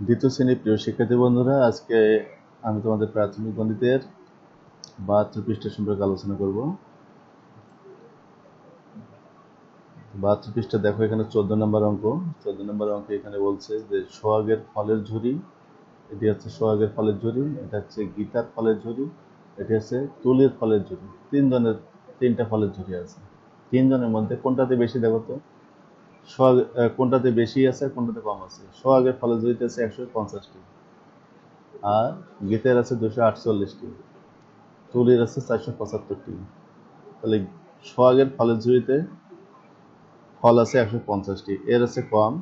দ্বিতীয় শ্রেণীর প্রিয় শিক্ষার্থী বন্ধুরা, আজকে আমি তোমাদের প্রাথমিক গণিতের 72 পৃষ্ঠা সম্পর্কে আলোচনা করব। 72 পৃষ্ঠা দেখো, এখানে 14 নম্বর অঙ্ক। 14 নম্বর অঙ্কে এখানে বলছে যে সোহাগের ফলের ঝুড়ি, এটি হচ্ছে সোহাগের ফলের ঝুড়ি, এটা হচ্ছে গীতার ফলের ঝুড়ি, এটি হচ্ছে তুলির ফলের ঝুড়ি। তিনটা ফলের ঝুড়ি আছে। তিনজনের মধ্যে কোনটাতে বেশি দেখো তো, কোনটাতে বেশি আছে কোনটাতে কম আছে। সোহাগের ফলের ঝুড়িতে আছে 150টি, আর গীতের আছে 248টি, তুলির আছে 475টি। তাহলে সোহাগের ফলের ঝুড়িতে ফল আছে 150টি, এর আছে কম,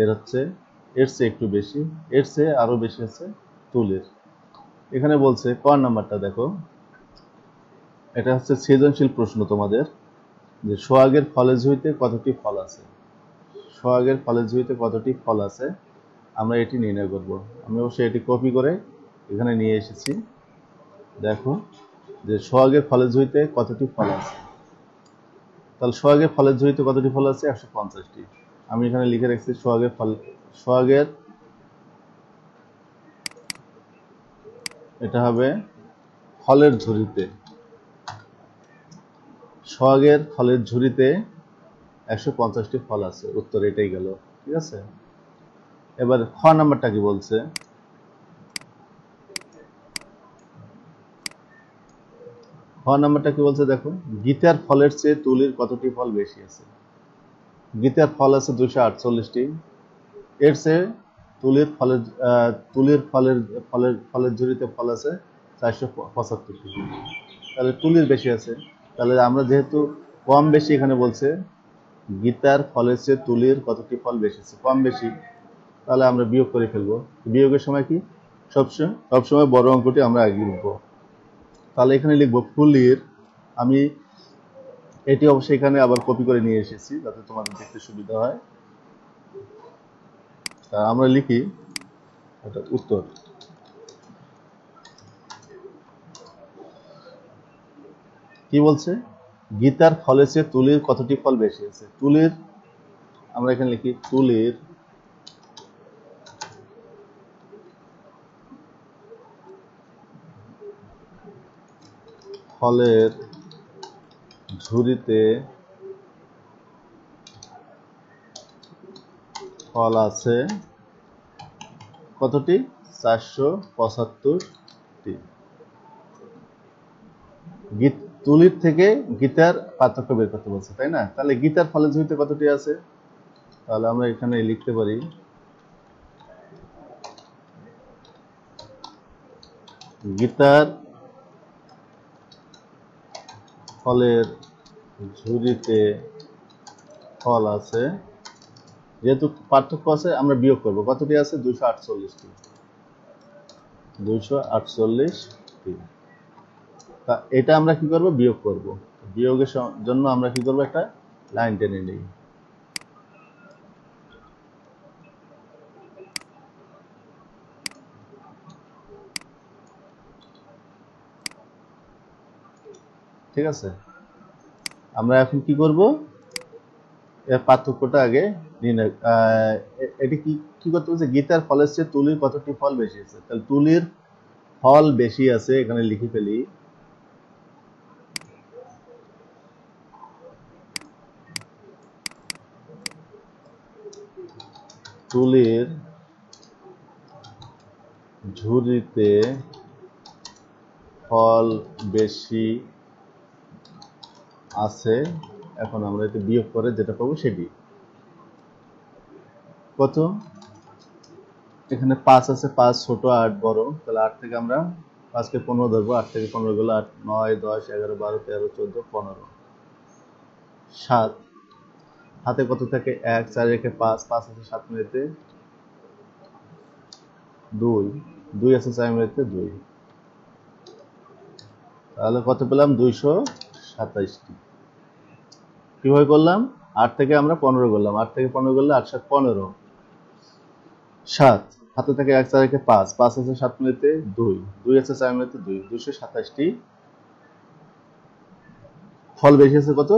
এর চেয়ে একটু বেশি, এর চেয়ে আরো বেশি আছে তুলির। এখানে বলছে ক নাম্বারটা দেখো, এটা হচ্ছে সৃজনশীল প্রশ্ন তোমাদের, যে সোহাগের ফলের ঝুড়িতে কতটি ফল আছে। সোহাগের ফলের ঝুড়িতে কতটি ফল আছে আমরা এটি নির্ণয় করব। আমি অবশ্যই এটি কপি করে এখানে নিয়ে এসেছি। দেখো যে সোহাগের ফলের ঝুড়িতে কতটি ফল আছে। তাহলে সোহাগের ফলের ঝুড়িতে কতটি ফল আছে? 150টি। আমি এখানে লিখে রাখছি সোহাগের এটা হবে ফলের ঝুড়িতে, সোহাগের ফলের ঝুড়িতে 150টি ফল আছে। উত্তর এটাই গেল। ঠিক আছে, এবার খ নাম্বারটা কি বলছে, খ নাম্বারটা কি বলছে দেখো, গীতার ফলের চেয়ে তুলির কতটি ফল বেশি আছে। গীতার ফল আছে 248টি, এর চেয়ে তুলির ফলের ঝুড়িতে ফল আছে 475টি। তাহলে তুলির বেশি আছে। তাহলে আমরা যেহেতু কম বেশি এখানে বলছে, গীতার ফলের চেয়ে তুলির কতটি ফল বেশি আছে, কম বেশি, তাহলে আমরা বিয়োগ করে ফেলবো। বিয়োগের সময় কি সবসময় বড় অঙ্কটি আমরা আগে লিখবো। তাহলে এখানে লিখবো তুলির, আমি এটি অবশ্যই এখানে আবার কপি করে নিয়ে এসেছি যাতে তোমাদের দেখতে সুবিধা হয়। তা আমরা লিখি এটা উত্তর। কি বলছে, গীতার ফলের চেয়ে তুলির কতটি ফল বেশি আছে। তুলির, আমরা এখানে লিখি তুলির ফলের ঝুড়িতে ফল আছে কতটি? 475টি। তুলির থেকে গীতার পার্থক্য বের করতে বলছে, তাই না? তাহলে গীতার ফলের ঝুড়িতে কতটি আছে, তাহলে আমরা এখানে লিখতে পারি গীতার ফলের ঝুড়িতে ফল আছে, যেহেতু পার্থক্য আছে আমরা বিয়োগ করব। কতটি আছে? 248টি। 248টি। তা এটা আমরা কি করব? বিয়োগ করব। বিয়োগের জন্য আমরা কি করব? একটা লাইন টেনে নিই। ঠিক আছে, আমরা এখন কি করব? এর পার্থক্যটা আগে নির্ণয়, এটি কি করতে বলছে, গীতার ফলের চেয়ে তুলির কতটি ফল বেশি আছে। তাহলে তুলির ফল বেশি আছে, এখানে লিখে ফেলি তুলির ঝুড়িতে ফল বেশি আছে। এখন আমরা এটা বিয়োগ করে যেটা পাবো সেটি কত, এখানে 5 আছে, 5 ছোট 8 বড়, তাহলে 8 থেকে আমরা 5 কে 15 ধরবো, 8 থেকে 15 গেল 8, 9, 10, 11, 12, 13, 14, 15, 7 হাতে কত থাকে? 1, 4 রেখে 5, 5 আছে 7 মিনিটে 2, 2 আছে 4 মিনিটে 2, তাহলে কত পেলাম? 227টি। কিভাবে করলাম? 8 থেকে আমরা 15 করলাম, 8 থেকে 15 করলে 8 7 15, 7 হাতে থেকে 1, 4 রেখে 5, 5 আছে 7 মিনিটে 2, 2 আছে 4 মিনিটে 2, 227টি ফল বেশি আছে। কত?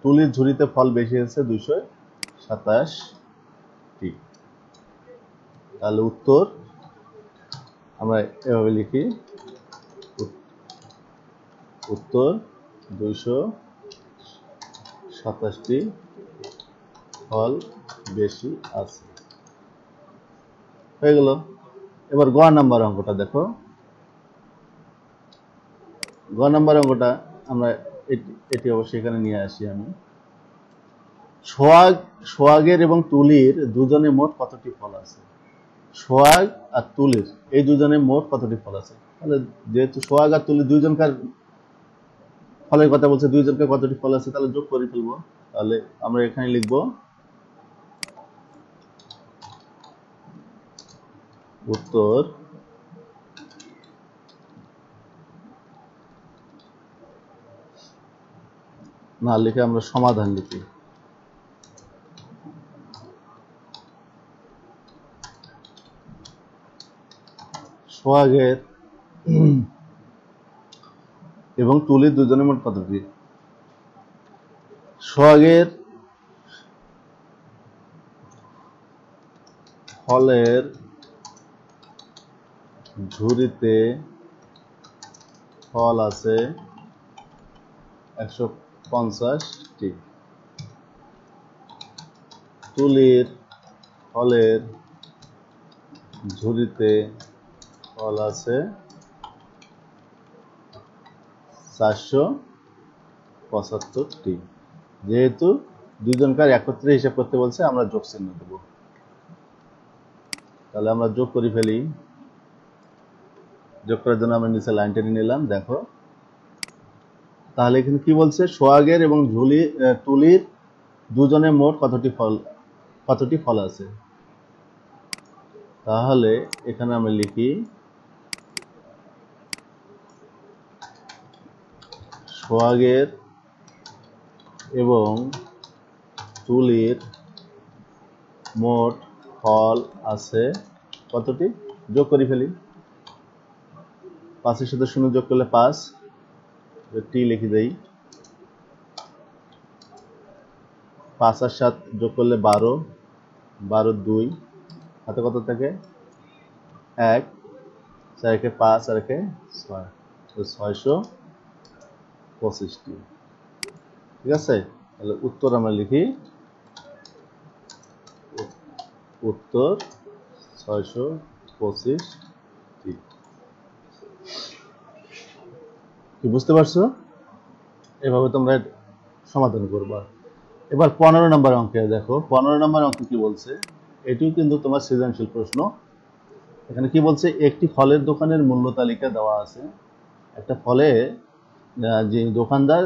তুলির ঝুড়িতে ফল বেশি আছে 227 টি। তাহলে উত্তর আমরা এভাবে লিখি, উত্তর 227টি ফল বেশি আছে। হয়ে গেল। এবার গ নাম্বার অঙ্কটা দেখো। গ নাম্বার অঙ্কটা আমরা এটি অবশ্যই এখানে নিয়ে আসি আমি। সোহাগের এবং তুলির দুজনে মোট কতটি ফল আছে? সোহাগ আর তুলির এই দুজনে মোট কতটি ফল আছে? তাহলে যেহেতু সোহাগ আর তুলির দুইজনকার ফলের কথা বলছে, দুইজনকার কতটি ফল আছে, তাহলে যোগ করে ফেলবো। তাহলে আমরা এখানে লিখবো উত্তর না লিখে আমরা সমাধান লিখি। সোহাগের এবং তুলির দুজনের মোট কতটি? সোহাগের ফলের ঝুড়িতে ফল আছে 150টি। তুলির ফলের ঝুড়িতে ফল আছে 475টি। যেহেতু দুজনকার একত্রে হিসাব করতে বলছে, আমরা যোগ চিহ্ন দেব। তাহলে আমরা যোগ করে ফেলি। যোগ করার জন্য আমরা নিচে লাইন টেনে নিলাম, দেখো। তাহলে এখানে কি বলছে? সোহাগের এবং তুলির দুজনে মোট কতটি ফল আছে? তাহলে এখানে আমরা লিখি সোহাগের এবং তুলির মোট ফল আছে কতটি? যোগ করে ফেলি। 5 এর সাথে 0 যোগ করলে 5, টি লিখে দেই। 5 আর 7 যোগ করলে 12, 12 2 হাতে কত থাকে? 1, 4 কে 5 আর 1 6, 625টি। ঠিক আছে? তাহলে উত্তর আমরা লিখি উত্তর 625টি। কি বুঝতে পারছো? এভাবে তোমরা সমাধান করবা। এবার 15 নম্বর অঙ্কে দেখো। 15 নম্বর অঙ্কে কি বলছে? এটিও কিন্তু তোমার সৃজনশীল প্রশ্ন। এখানে কি বলছে? একটি ফলের দোকানের মূল্য তালিকা দেওয়া আছে। একটা ফলে যে দোকানদার,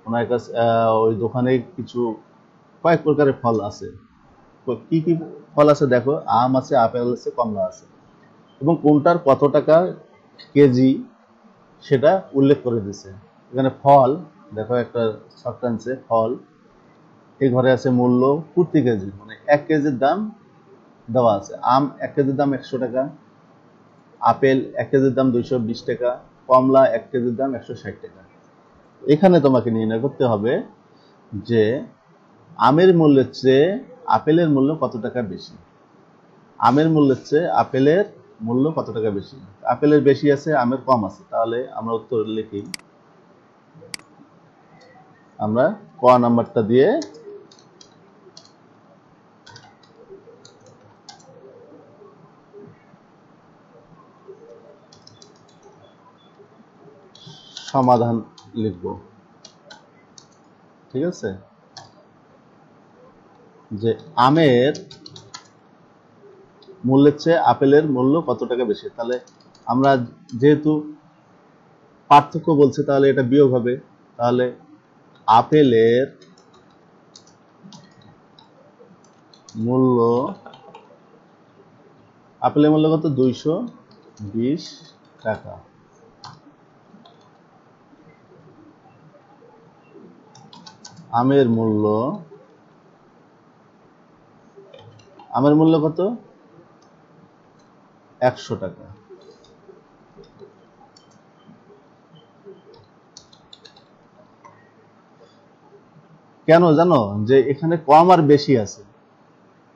ওনার কাছে ওই দোকানে কিছু কয়েক প্রকারের ফল আছে। কি কি ফল আছে দেখো? আম আছে, আপেল আছে, কমলা আছে, এবং কোনটার কত টাকা কেজি সেটা উল্লেখ করে দিছে। এখানে ফল দেখো, একটা শর্তাংশে ফল, এই ঘরে আছে মূল্য প্রতি কেজি, মানে 1 কেজির দাম দেওয়া আছে। আম 1 কেজির দাম 100 টাকা, আপেল 1 কেজির দাম 220 টাকা, কমলা 1 কেজির দাম 160 টাকা। এখানে তোমাকে নির্ণয় করতে হবে যে আমের মূল্যের চেয়ে আপেলের মূল্য কত টাকা বেশি। আমের মূল্যের চেয়ে আপেলের মূল্য কত টাকা বেশি? আপেলের বেশি আছে, আমের কম আছে। তাহলে আমরা উত্তর লিখি, আমরা ক নাম্বারটা দিয়ে সমাধান লিখব। ঠিক আছে? যে আমের মূল্যের চেয়ে আপেলের মূল্য কত টাকা বেশি। তাহলে আমরা যেহেতু পার্থক্য বলছে, তাহলে এটা বিয়োগ হবে। তাহলে আপেলের মূল্য কত? 220 টাকা। আমের মূল্য কত? 100 টাকা। কেন জানো? যে এখানে কম আর বেশি আছে।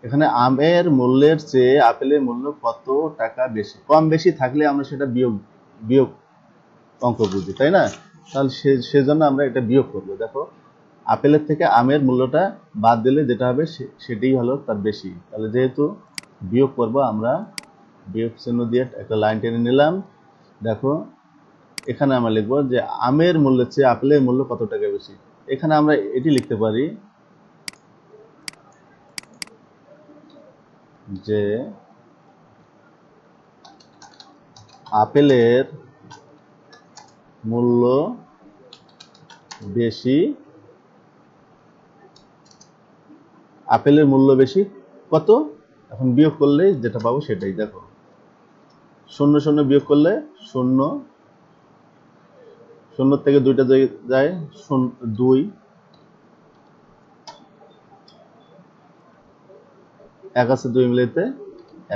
এখানে আমের মূল্যের চেয়ে আপেলের মূল্য কত টাকা বেশি, কম বেশি থাকলে আমরা সেটা বিয়োগ বিয়োগ অঙ্ক বুঝি, তাই না? তাহলে সেজন্য আমরা এটা বিয়োগ করব। দেখো আপেলের থেকে আমের মূল্যটা বাদ দিলে যেটা হবে সেটাই হলো তার বেশি। তাহলে যেহেতু বিয়োগ করব, আমরা বিয়োগ চিহ্ন দিয়ে একটা লাইন টেনে নিলাম। দেখো এখানে আমরা লিখবো যে আমের মূল্যের চেয়ে আপেলের মূল্য কত টাকা বেশি। এখানে আমরা এটি লিখতে পারি যে আপেলের মূল্য বেশি, আপেলের মূল্য বেশি কত, এখন বিয়োগ করলে যেটা পাবো সেটাই। দেখো শূন্য শূন্য বিয়োগ করলে শূন্য, শূন্য থেকে দুইটা যায় 2, 1 আছে 2 মিলাইতে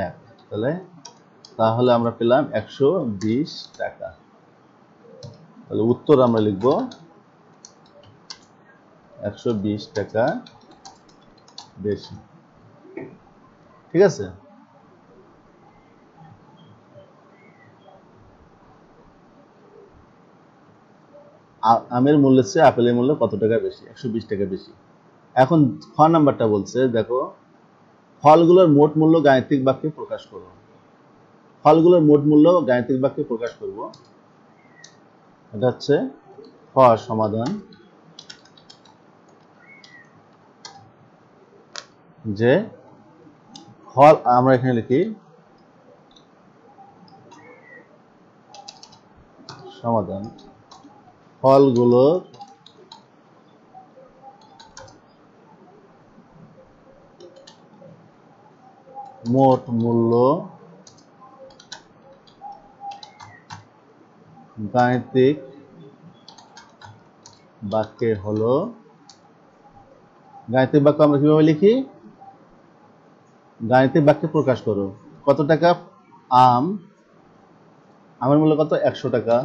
1, তাহলে আমরা পেলাম 120 টাকা। তাহলে উত্তর আমরা লিখব 120 টাকা বেশি। ঠিক আছে? আমের মূল্যের চেয়ে আপেলের মূল্য কত টাকা বেশি? 120 টাকা বেশি। এখন খ নাম্বারটা বলছে, দেখো ফলগুলোর মোট মূল্য গাণিতিক বাক্যে প্রকাশ করো। ফলগুলোর মোট মূল্য গাণিতিক বাক্যে প্রকাশ করব। এটা হচ্ছে খ সমাধান, যে ফল আমরা এখানে লিখি সমাধান, ফলগুলোর মোট মূল্য গাণিতিক বাক্যে হলো, গাণিতিক বাক্য আমরা কিভাবে লিখি? গাণিতিক বাক্যে প্রকাশ করো। কত টাকা আম, আমের মূল্য কত? 100 টাকা।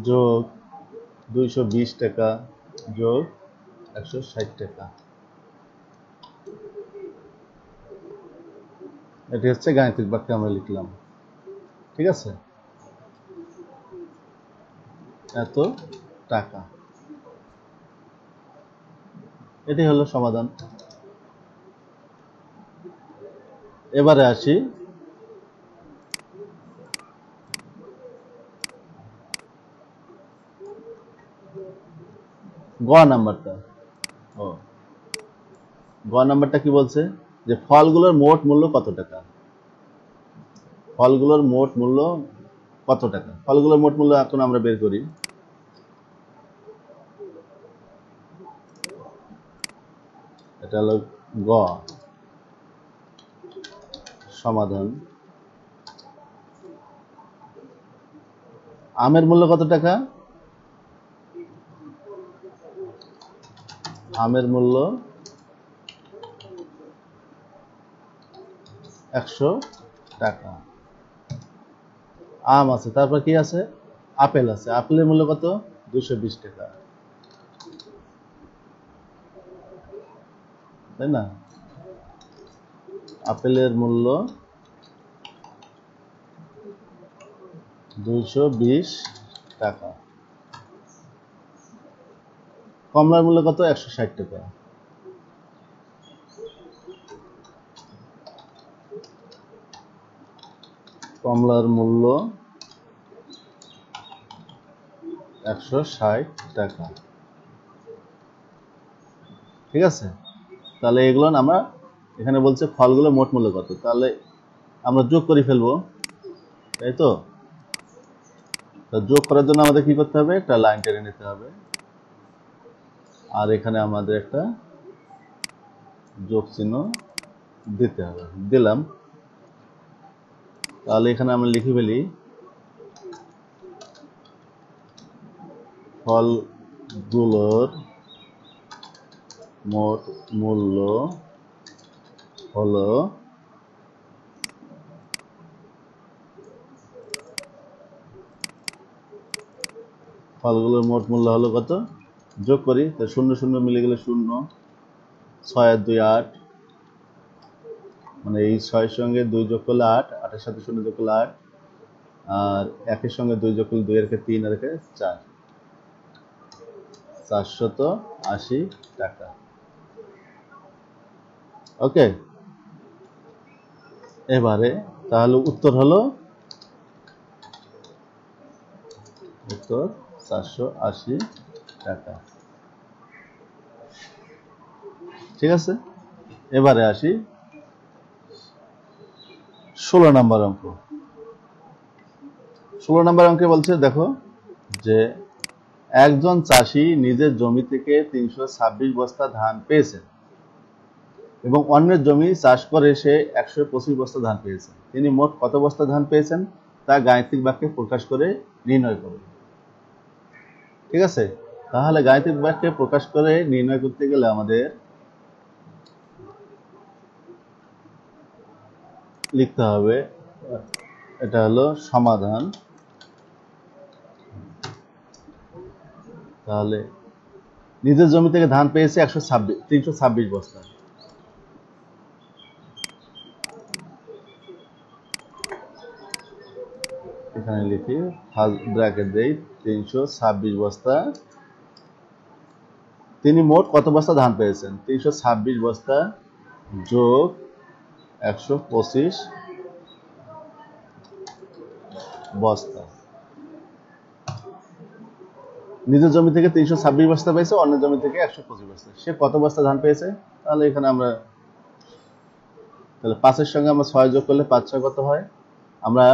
যোগ 220 টাকা যোগ 160 টাকা। এটি হচ্ছে গাণিতিক বাক্যে আমরা লিখলাম। ঠিক আছে? এত টাকা, এটি হলো সমাধান। এবারে আসি গ নাম্বারটা। গ নাম্বারটা কি বলছে? যে ফলগুলোর মোট মূল্য কত টাকা। ফলগুলোর মোট মূল্য কত টাকা? ফলগুলোর মোট মূল্য এখন আমরা বের করি। এটা হলো গ সমাধান। আমের মূল্য কত টাকা? আমের মূল্য 100 টাকা। আম আছে, তারপর কি আছে? আপেল আছে, আপেলের মূল্য কত? 220 টাকা, তাই না? আপেলের মূল্য 220 টাকা। কমলার মূল্য কত? 160 টাকা। কমলার মূল্য 160 টাকা। ঠিক আছে? তাহলে এগুলো আমরা এখানে বলছে ফলগুলো মোট মূল্য কত, তাহলে আমরা যোগ করে ফেলবো, তাই তো? যোগ করার জন্য আমাদের কি করতে হবে? একটা লাইন টেনে নিতে হবে, আর এখানে আমাদের একটা যোগ চিহ্ন দিতে হবে। দিলাম। তাহলে এখানে আমরা লিখে ফেলি ফলগুলোর মোট মূল্য হলো ফলগুলোর মোট মূল্য হলো কত, যোগ করি, তো 0 0 মিলে গেলে 0, 6 আর 2 8, মানে এই 6 এর সঙ্গে 2 যোগ করলে 8, 8 এর সাথে 0 যোগ করলে 8, আর 1 এর সঙ্গে 2 যোগ করলে 2 এর 3 আর 4, 480 টাকা। ওকে, এবারে তাহলে উত্তর হলো 480 টাকা। ঠিক আছে, এবারে আসি 16 নম্বর অঙ্ক। 16 নম্বর অঙ্কে বলছে দেখো যে একজন চাষি নিজের জমি থেকে 326 বস্তা ধান পেয়েছেন এবং অন্যের জমি চাষ করে সে 125 বস্তা ধান পেয়েছেন। তিনি মোট কত বস্তা ধান পেয়েছেন তা গাণিতিক বাক্যে প্রকাশ করে নির্ণয় করুন। ঠিক আছে, তাহলে গাণিতিক বাক্যে প্রকাশ করে নির্ণয় করতে গেলে আমাদের লিখতে হবে, এটা হলো সমাধান। তাহলে নিজের জমি থেকে ধান পেয়েছে 326 বস্তা, এখানে লিখি ব্র্যাকেট দেই 326 বস্তা। তিনি মোট কত বস্তা ধান পেয়েছেন, 326 বস্তা যোগ 125 বস্তা। নিজের জমি থেকে 326 বস্তা পেয়েছে, অন্য জমি থেকে 125 বস্তা। সে কত বস্তা ধান পেয়েছে, তাহলে এখানে আমরা তাহলে 5 এর সঙ্গে আমরা 6 যোগ করলে 5 6 কত হয়, আমরা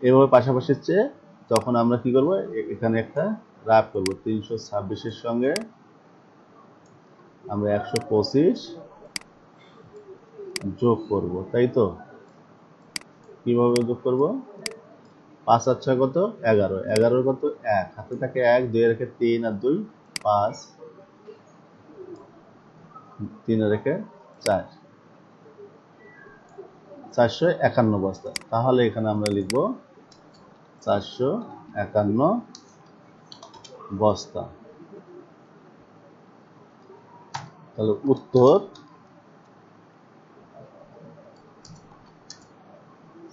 এভাবে পাশাপাশি চেয়ে তখন আমরা কি করব, এখানে একটা রাফ করব, 326 এর সঙ্গে আমরা 125 যোগ করব, তাই তো। কিভাবে যোগ করব, 5 আর 6 কত, 11, 11 কত 1, হাতে থাকে 1, 2 এর 3 আর 2 5, 3 এর 4, 451 বস্তা। তাহলে এখানে আমরা লিখব 451 বস্তা। তাহলে উত্তর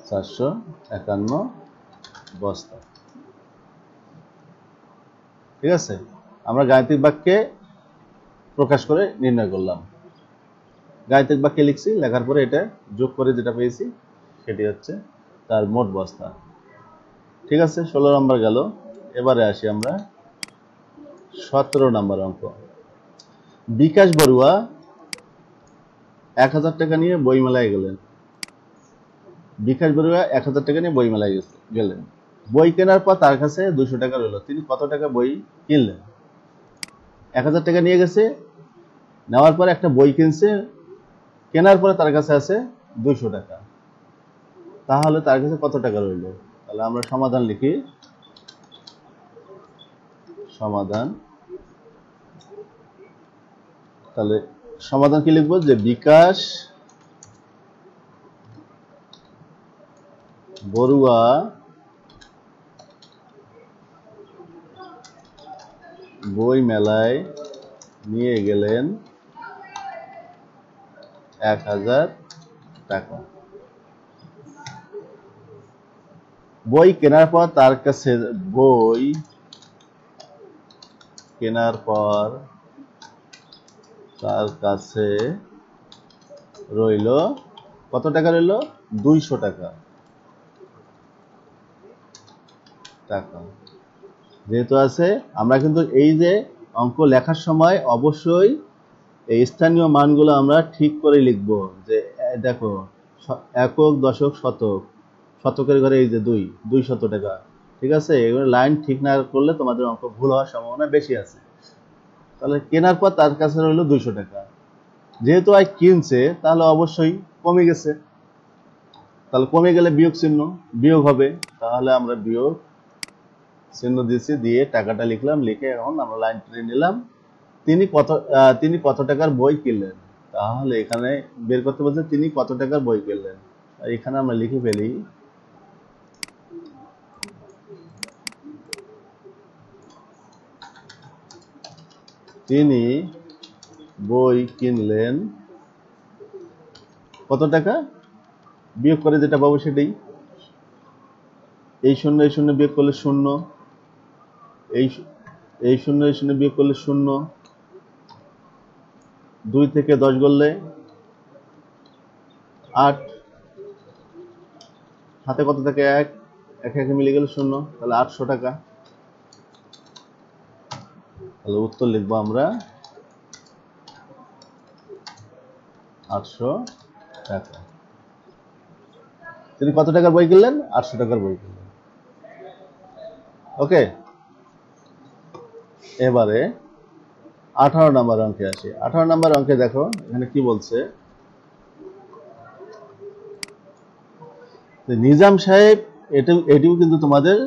451 বস্তা। ঠিক আছে, আমরা গাণিতিক বাক্যে প্রকাশ করে নির্ণয় করলাম। গাণিতিক বাক্যে লিখছি, লেখার পরে এটা যোগ করে যেটা পেয়েছি সেটি হচ্ছে তার মোট বস্তা। ঠিক আছে, 16 নম্বর গেল। এবারে আসি আমরা 17 নম্বর অঙ্ক। বিকাশ বড়ুয়া 1000 টাকা নিয়ে বইমেলায় গেলেন। বিকাশ বড়ুয়া 1000 টাকা নিয়ে বইমেলায় গেলেন। বই কেনার পর তার কাছে 200 টাকা রইল। তিনি কত টাকা বই কিনলেন? 1000 টাকা নিয়ে গেছে, নেওয়ার পর একটা বই কিনছে, কেনার পরে তার কাছে আছে 200 টাকা। তাহলে তার কাছে কত টাকা রইল? তাহলে আমরা সমাধান লিখি। সমাধান, তাহলে সমাধান কি লিখবো, যে বিকাশ বড়ুয়া বই মেলায় নিয়ে গেলেন 1000 টাকা। বই কেনার পর তার কাছে বই কেনার পর তার কাছে রইল কত টাকা রইল? 200 টাকা। যেহেতু আছে, আমরা কিন্তু এই যে অঙ্ক লেখার সময় অবশ্যই এই স্থানীয় মানগুলো আমরা ঠিক করে লিখব। যে দেখো, একক, দশক, শতক, শতকের ঘরে এই যে 200 টাকা। ঠিক আছে, এগুলো লাইন ঠিক না করলে তোমাদের অঙ্ক ভুল হওয়ার সম্ভাবনা বেশি আছে। তাহলে কেনার পর তার কাছে রইল 200 টাকা। যেহেতু আয় কিনছে, তাহলে অবশ্যই কমে গেছে। তাহলে কমে গেলে বিয়োগ চিহ্ন, বিয়োগ হবে। তাহলে আমরা বিয়োগ চিহ্ন দিয়েছি, দিয়ে টাকাটা লিখলাম, লিখে এখন আমরা লাইন টেনে নিলাম। তিনি কত টাকার বই কিনলেন। তাহলে এখানে বের করতে বলছে তিনি কত টাকার বই কিনলেন। এখানে আমরা লিখে ফেলি তিনি বই কিনলেন কত টাকা, বিয়োগ করে যেটা পাবো সেটাই। এই শূন্য বিয়োগ করলে শূন্য, এই শূন্য বিয়োগ করলে শূন্য, 2 থেকে 10 গেলে 8, হাতে কত থাকে 1, একে মিলে গেলে শূন্য, তাহলে 800 টাকা। তাহলে উত্তর লিখবো আমরা 800 টাকা। তিনি কত টাকার বই কিনলেন? 800 টাকার বই কিনলেন। ওকে, এবারে 18 নম্বর অঙ্কে আসি। 18 নম্বর অঙ্কে দেখো এখানে কি বলছে, নিজাম সাহেব, এটিও কিন্তু তোমাদের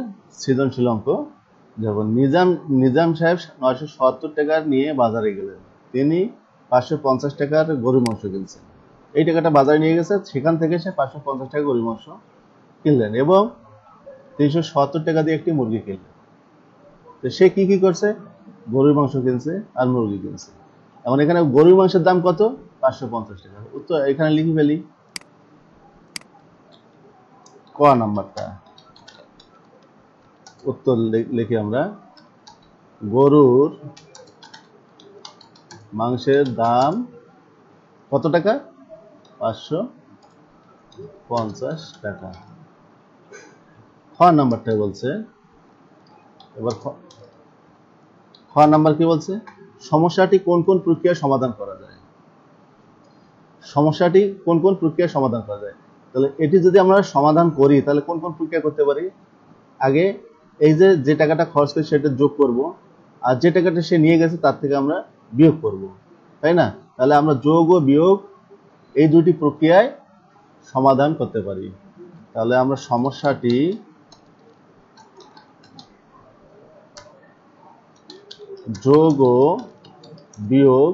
সৃজনশীল অঙ্ক। যখন নিজাম সাহেব 970 টাকা নিয়ে বাজারে গেলেন, তিনি 550 টাকার গরুর মাংস কিনছেন। এই টাকাটা বাজারে নিয়ে গেছে, সেখান থেকে সে 550 টাকা গরুর মাংস কিনলেন এবং 370 টাকা দিয়ে একটি মুরগি কিনলেন। তো সে কি কি করছে? গরুর মাংস কিনছে আর মুরগি কিনছে। এখন এখানে গরুর মাংসের দাম কত? 550 টাকা। উত্তর এখানে লিখে ফেলি, ক নাম্বারটা। উত্তর লিখি আমরা, গরুর মাংসের দাম কত টাকা? 550 টাকা। খ নাম্বারটা বলছে, এবার খ নাম্বার কি বলছে, সমস্যাটি কোন কোন প্রক্রিয়ায় সমাধান করা যায়। সমস্যাটি কোন কোন প্রক্রিয়ায় সমাধান করা যায়, তাহলে এটি যদি আমরা সমাধান করি তাহলে কোন কোন প্রক্রিয়া করতে পারি? আগে এই যে টাকাটা খরচ করে সেটা যোগ করব, আর যে টাকাটা সে নিয়ে গেছে তার থেকে আমরা বিয়োগ করব, তাই না? তাহলে আমরা যোগ ও বিয়োগ এই দুটি প্রক্রিয়ায় সমাধান করতে পারি। তাহলে আমরা সমস্যাটি যোগ ও বিয়োগ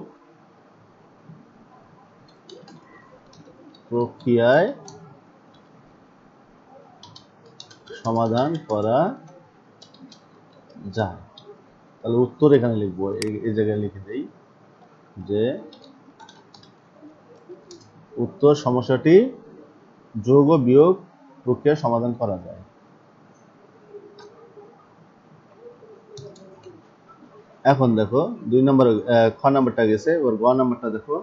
প্রক্রিয়ায় সমাধান করা যায়। তাহলে উত্তর এখানে লিখবো, এই জায়গায় লিখে দেই যে উত্তর, সমস্যাটি যোগ ও বিয়োগ প্রক্রিয়া সমাধান করা যায়। এখন দেখো 2 নম্বর, খ নাম্বারটা গেছে, ওর গ নাম্বারটা দেখো,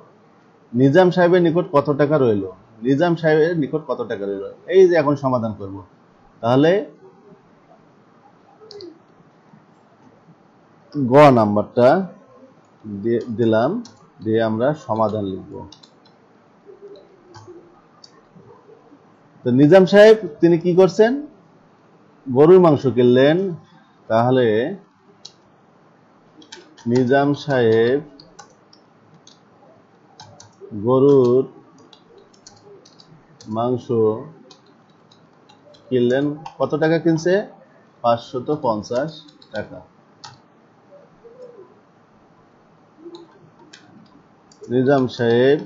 নিজাম সাহেবের নিকট কত টাকা রইল। নিজাম সাহেবের নিকট কত টাকা রইল, এই যে এখন সমাধান করব। তাহলে গ নাম্বারটা দিলাম, দিয়ে আমরা সমাধান লিখব। তো নিজাম সাহেব তিনি কি করছেন? গরুর মাংস কিনলেন। তাহলে নিজাম সাহেব গরুর মাংস কিনলেন, কত টাকা কিনছে? 550 টাকা। নিজাম সাহেব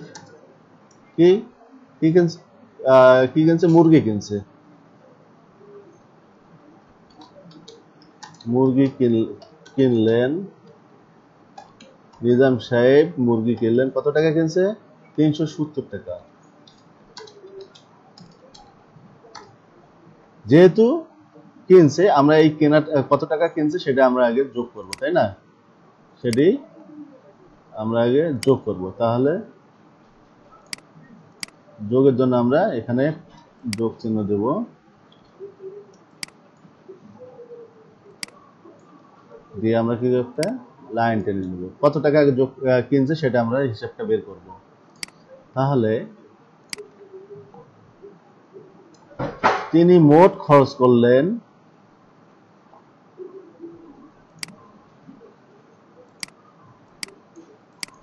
কি কি কিনছে? মুরগি কিনছে। মুরগি কিনলেন, নিজাম সাহেব মুরগি কিনলেন, কত টাকা কিনছে? 370 টাকা। যেহেতু কিনছে, আমরা এই কেনা কত টাকা কিনছে সেটা আমরা আগে যোগ করব, তাই না? সেটি আমরা আগে যোগ করব। তাহলে যোগের জন্য আমরা এখানে যোগ চিহ্ন দেব। দিয়ে আমরা কি করতে, লাইন টেনে নেব। কত টাকা আগে যোগ কিনছে সেটা আমরা হিসাবটা বের করব। তাহলে তিনি মোট খরচ করলেন,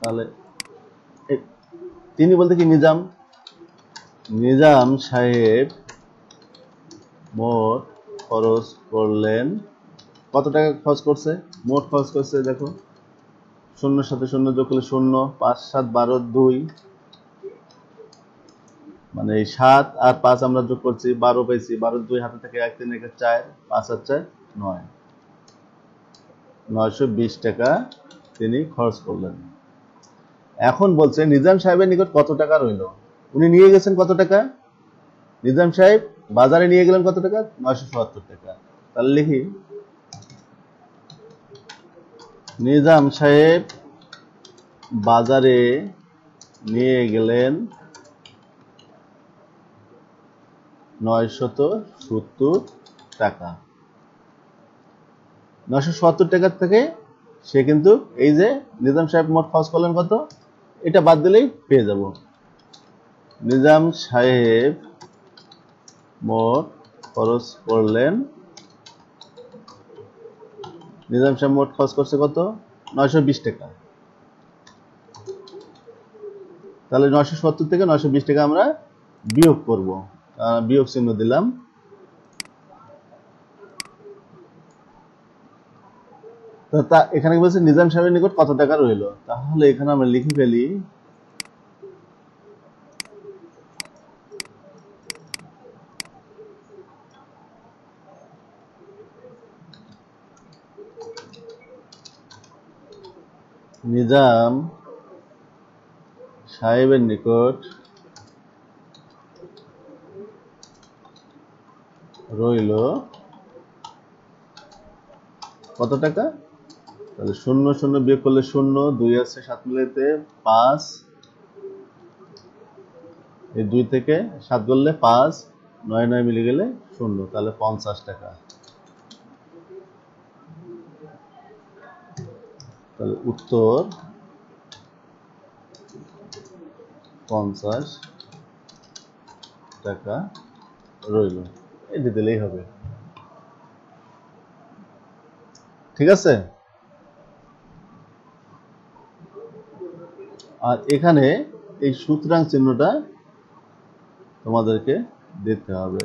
তাহলে তিনি বলতে কি নিজাম সাহেব মোট খরচ করলেন, কত টাকা খরচ করছে? মোট খরচ করছে, দেখো শূন্যর সাথে শূন্য যোগ করলে শূন্য, 5 7 12 2, মানে এই 7 আর 5 আমরা যোগ করছি, 12 পাইছি। 12 2 হাতে থেকে 1 3 1 4, 5 আর 4 9, 920 টাকা তিনি খরচ করলেন। এখন বলছে নিজাম সাহেবের নিকট কত টাকা রইল। উনি নিয়ে গেছেন কত টাকা? নিজাম সাহেব বাজারে নিয়ে গেলেন কত টাকা? 977 টাকা। তাহলে লিখি নিজাম সাহেব বাজারে নিয়ে গেলেন 970 টাকা। 970 টাকা থেকে সে কিন্তু এই যে নিজাম সাহেব মোট খরচ করলেন কত, এটা বাদ দিলেই পেয়ে যাব। নিজাম সাহেব মোট খরচ করলেন, নিজাম সাহেব মোট খরচ করছে কত? 920 টাকা। তাহলে 970 থেকে 920 টাকা আমরা বিয়োগ করব। বিয়োগ চিহ্ন দিলাম। এখানে বলছে নিজাম সাহেবের নিকট কত টাকা রইল। তাহলে এখানে আমরা লিখে ফেলি নিজাম সাহেবের নিকট রইল কত টাকা। তাহলে 0 0 বিয়োগ করলে 0, 2 আছে 7 মিলাইতে 5, এই 2 থেকে 7 করলে 5, 9 9 মিলে গেলে 0, তাহলে 50 টাকা। তাহলে উত্তর 50 টাকা রইল। এটা দিলেই হবে। ঠিক আছে। আর এখানে এই সুতরাং চিহ্নটা তোমাদেরকে দিতে হবে।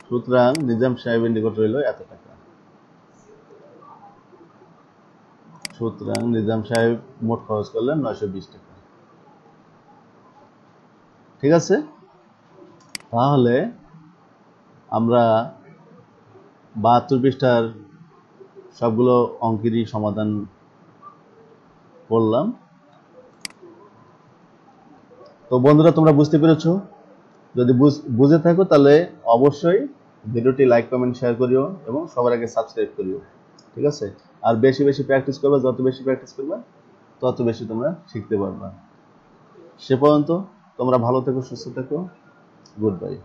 সুতরাং নিজাম সাহেবের নিকট রইল এত টাকা। সুতরাং নিজাম সাহেব মোট খরচ করলেন 920 টাকা। ঠিক আছে। তাহলে আমরা 72 পৃষ্ঠার সবগুলো অঙ্কেরই সমাধান করলাম। তো বন্ধুরা, তোমরা বুঝতে পেরেছো? যদি বুঝে থাকো তাহলে অবশ্যই ভিডিওটি লাইক কমেন্ট শেয়ার করিও এবং সবার আগে সাবস্ক্রাইব করিও। ঠিক আছে। আর বেশি বেশি প্র্যাকটিস করবে, যত বেশি প্র্যাকটিস করবে তত বেশি তোমরা শিখতে পারবে। সে পর্যন্ত তোমরা ভালো থেকো, সুস্থ থেকো। Good bye.